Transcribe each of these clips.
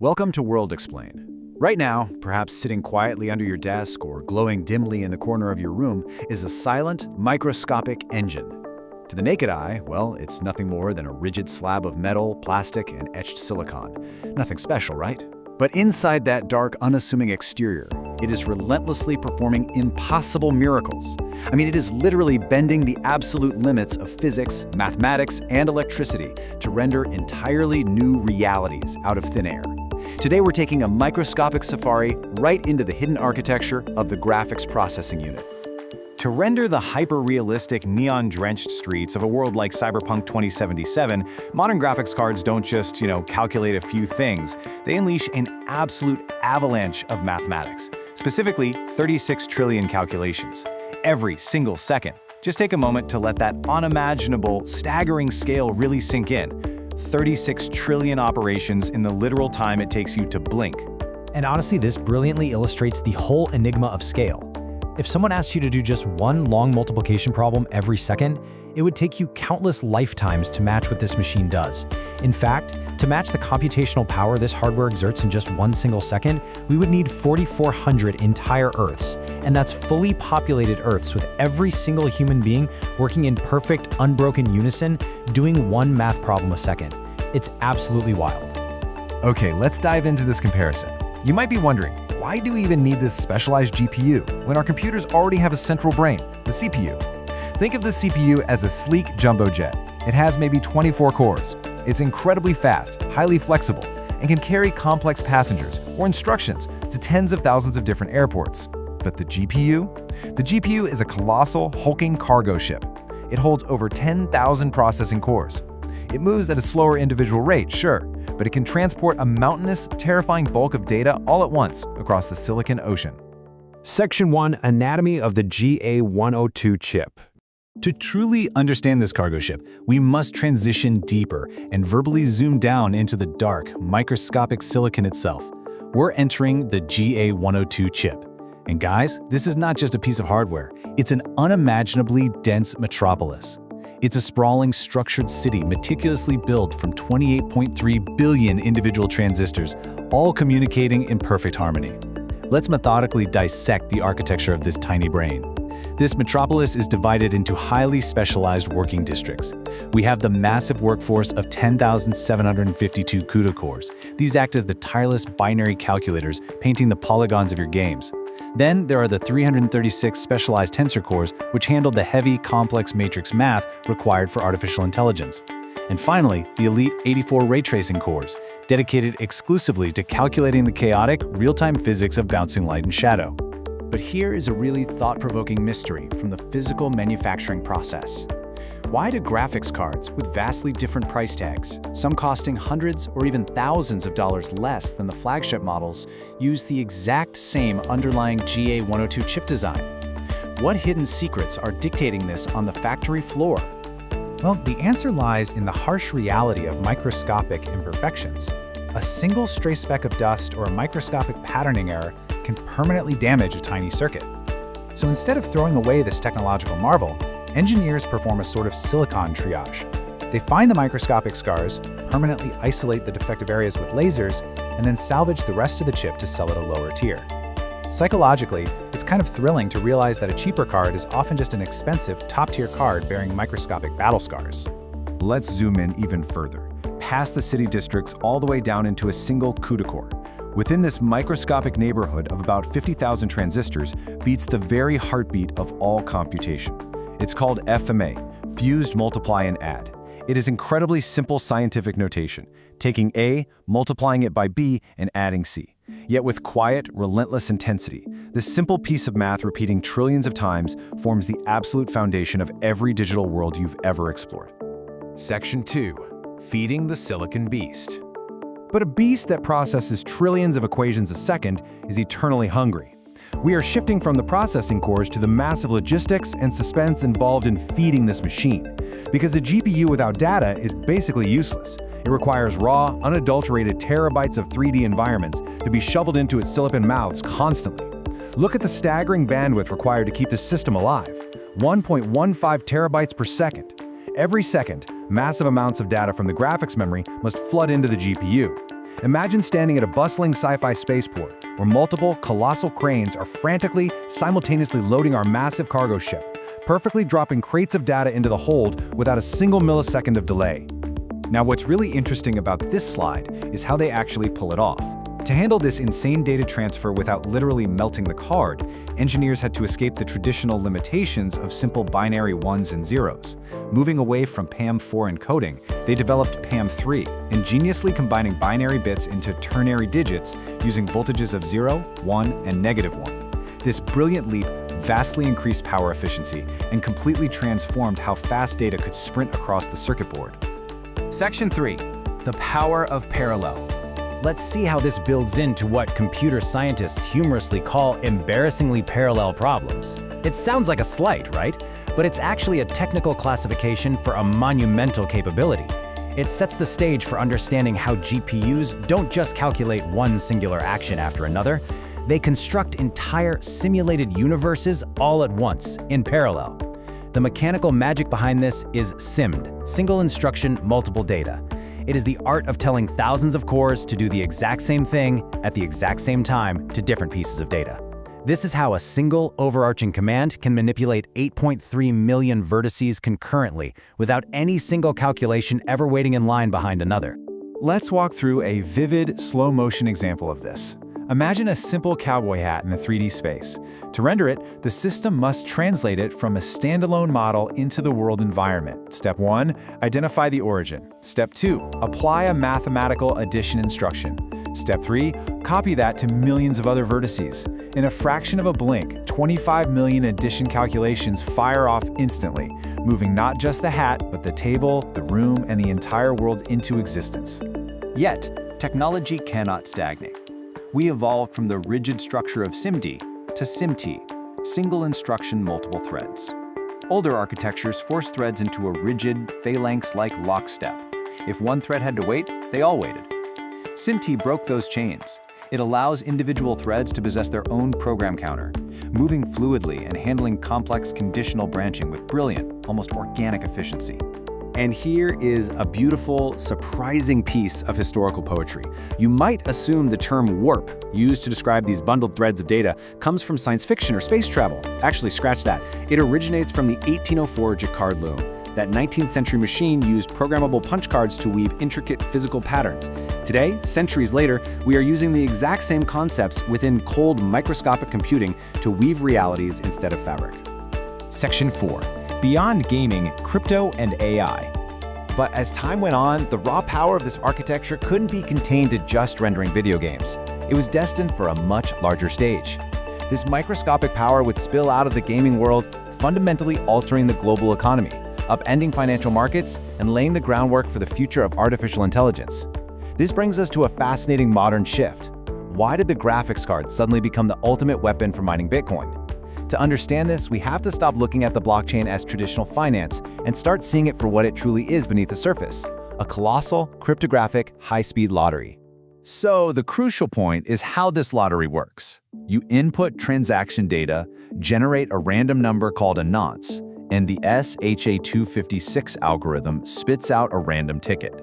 Welcome to World Explained. Right now, perhaps sitting quietly under your desk or glowing dimly in the corner of your room is a silent, microscopic engine. To the naked eye, well, it's nothing more than a rigid slab of metal, plastic, and etched silicon. Nothing special, right? But inside that dark, unassuming exterior, it is relentlessly performing impossible miracles. I mean, it is literally bending the absolute limits of physics, mathematics, and electricity to render entirely new realities out of thin air. Today, we're taking a microscopic safari right into the hidden architecture of the graphics processing unit. To render the hyper-realistic, neon-drenched streets of a world like Cyberpunk 2077, modern graphics cards don't just, calculate a few things. They unleash an absolute avalanche of mathematics, specifically 36 trillion calculations, every single second. Just take a moment to let that unimaginable, staggering scale really sink in. 36 trillion operations in the literal time it takes you to blink. And honestly, this brilliantly illustrates the whole enigma of scale. If someone asked you to do just one long multiplication problem every second, it would take you countless lifetimes to match what this machine does. In fact, to match the computational power this hardware exerts in just one single second, we would need 4,400 entire Earths. And that's fully populated Earths with every single human being working in perfect, unbroken unison, doing one math problem a second. It's absolutely wild. Okay, let's dive into this comparison. You might be wondering, why do we even need this specialized GPU when our computers already have a central brain, the CPU? Think of the CPU as a sleek jumbo jet. It has maybe 24 cores. It's incredibly fast, highly flexible, and can carry complex passengers or instructions to tens of thousands of different airports. But the GPU? The GPU is a colossal, hulking cargo ship. It holds over 10,000 processing cores. It moves at a slower individual rate, sure, but it can transport a mountainous, terrifying bulk of data all at once across the Silicon Ocean. Section 1. Anatomy of the GA102 chip. To truly understand this cargo ship, we must transition deeper and verbally zoom down into the dark, microscopic silicon itself. We're entering the GA102 chip. And guys, this is not just a piece of hardware. It's an unimaginably dense metropolis. It's a sprawling, structured city meticulously built from 28.3 billion individual transistors, all communicating in perfect harmony. Let's methodically dissect the architecture of this tiny brain. This metropolis is divided into highly specialized working districts. We have the massive workforce of 10,752 CUDA cores. These act as the tireless binary calculators painting the polygons of your games. Then there are the 336 specialized tensor cores, which handle the heavy, complex matrix math required for artificial intelligence. And finally, the elite 84 ray tracing cores, dedicated exclusively to calculating the chaotic, real-time physics of bouncing light and shadow. But here is a really thought-provoking mystery from the physical manufacturing process. Why do graphics cards with vastly different price tags, some costing hundreds or even thousands of dollars less than the flagship models, use the exact same underlying GA102 chip design? What hidden secrets are dictating this on the factory floor? Well, the answer lies in the harsh reality of microscopic imperfections. A single stray speck of dust or a microscopic patterning error can permanently damage a tiny circuit. So instead of throwing away this technological marvel, engineers perform a sort of silicon triage. They find the microscopic scars, permanently isolate the defective areas with lasers, and then salvage the rest of the chip to sell at a lower tier. Psychologically, it's kind of thrilling to realize that a cheaper card is often just an expensive, top-tier card bearing microscopic battle scars. Let's zoom in even further, past the city districts all the way down into a single CUDA core. Within this microscopic neighborhood of about 50,000 transistors beats the very heartbeat of all computation. It's called FMA, fused multiply and add. It is incredibly simple scientific notation, taking A, multiplying it by B, and adding C. Yet with quiet, relentless intensity, this simple piece of math repeating trillions of times forms the absolute foundation of every digital world you've ever explored. Section 2. Feeding the Silicon Beast. But a beast that processes trillions of equations a second is eternally hungry. We are shifting from the processing cores to the massive logistics and suspense involved in feeding this machine. Because a GPU without data is basically useless. It requires raw, unadulterated terabytes of 3D environments to be shoveled into its silicon mouths constantly. Look at the staggering bandwidth required to keep the system alive. 1.15 terabytes per second. Every second, massive amounts of data from the graphics memory must flood into the GPU. Imagine standing at a bustling sci-fi spaceport where multiple colossal cranes are frantically, simultaneously loading our massive cargo ship, perfectly dropping crates of data into the hold without a single millisecond of delay. Now, what's really interesting about this slide is how they actually pull it off. To handle this insane data transfer without literally melting the card, engineers had to escape the traditional limitations of simple binary ones and zeros. Moving away from PAM4 encoding, they developed PAM3, ingeniously combining binary bits into ternary digits using voltages of 0, 1, and -1. This brilliant leap vastly increased power efficiency and completely transformed how fast data could sprint across the circuit board. Section 3. The power of parallel. Let's see how this builds into what computer scientists humorously call embarrassingly parallel problems. It sounds like a slight, right? But it's actually a technical classification for a monumental capability. It sets the stage for understanding how GPUs don't just calculate one singular action after another, they construct entire simulated universes all at once, in parallel. The mechanical magic behind this is SIMD, single instruction, multiple data. It is the art of telling thousands of cores to do the exact same thing at the exact same time to different pieces of data. This is how a single overarching command can manipulate 8.3 million vertices concurrently without any single calculation ever waiting in line behind another. Let's walk through a vivid, slow-motion example of this. Imagine a simple cowboy hat in a 3D space. To render it, the system must translate it from a standalone model into the world environment. Step 1, identify the origin. Step 2, apply a mathematical addition instruction. Step 3, copy that to millions of other vertices. In a fraction of a blink, 25 million addition calculations fire off instantly, moving not just the hat, but the table, the room, and the entire world into existence. Yet, technology cannot stagnate. We evolved from the rigid structure of SIMD to SIMT, single instruction multiple threads. Older architectures forced threads into a rigid, phalanx-like lockstep. If one thread had to wait, they all waited. SIMT broke those chains. It allows individual threads to possess their own program counter, moving fluidly and handling complex conditional branching with brilliant, almost organic efficiency. And here is a beautiful, surprising piece of historical poetry. You might assume the term warp, used to describe these bundled threads of data, comes from science fiction or space travel. Actually, scratch that. It originates from the 1804 Jacquard loom. That 19th century machine used programmable punch cards to weave intricate physical patterns. Today, centuries later, we are using the exact same concepts within cold microscopic computing to weave realities instead of fabric. Section 4. Beyond gaming, crypto and AI. But as time went on, the raw power of this architecture couldn't be contained to just rendering video games. It was destined for a much larger stage. This microscopic power would spill out of the gaming world, fundamentally altering the global economy, upending financial markets, and laying the groundwork for the future of artificial intelligence. This brings us to a fascinating modern shift. Why did the graphics card suddenly become the ultimate weapon for mining Bitcoin? To understand this, we have to stop looking at the blockchain as traditional finance and start seeing it for what it truly is beneath the surface, a colossal, cryptographic, high-speed lottery. So the crucial point is how this lottery works. You input transaction data, generate a random number called a nonce, and the SHA-256 algorithm spits out a random ticket.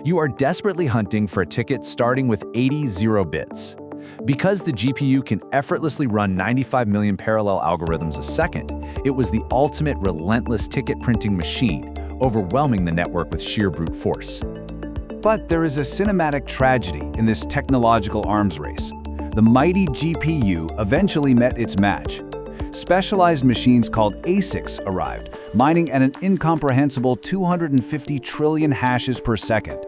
You are desperately hunting for a ticket starting with 80 zero bits. Because the GPU can effortlessly run 95 million parallel algorithms a second, it was the ultimate relentless ticket printing machine, overwhelming the network with sheer brute force. But there is a cinematic tragedy in this technological arms race. The mighty GPU eventually met its match. Specialized machines called ASICs arrived, mining at an incomprehensible 250 trillion hashes per second.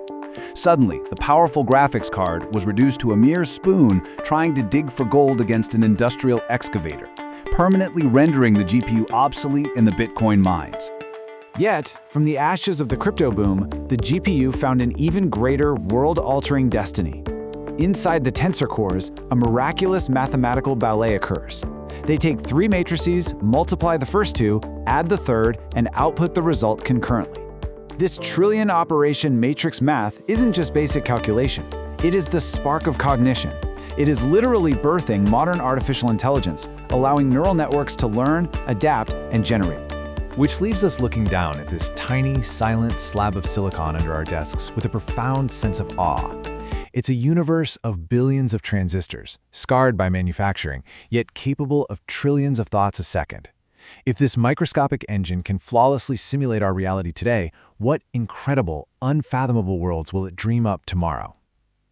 Suddenly, the powerful graphics card was reduced to a mere spoon trying to dig for gold against an industrial excavator, permanently rendering the GPU obsolete in the Bitcoin mines. Yet, from the ashes of the crypto boom, the GPU found an even greater world-altering destiny. Inside the tensor cores, a miraculous mathematical ballet occurs. They take 3 matrices, multiply the first 2, add the third, and output the result concurrently. This trillion-operation matrix math isn't just basic calculation. It is the spark of cognition. It is literally birthing modern artificial intelligence, allowing neural networks to learn, adapt, and generate. Which leaves us looking down at this tiny, silent slab of silicon under our desks with a profound sense of awe. It's a universe of billions of transistors, scarred by manufacturing, yet capable of trillions of thoughts a second. If this microscopic engine can flawlessly simulate our reality today, what incredible, unfathomable worlds will it dream up tomorrow?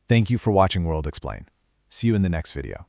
Thank you for watching World Explain. See you in the next video.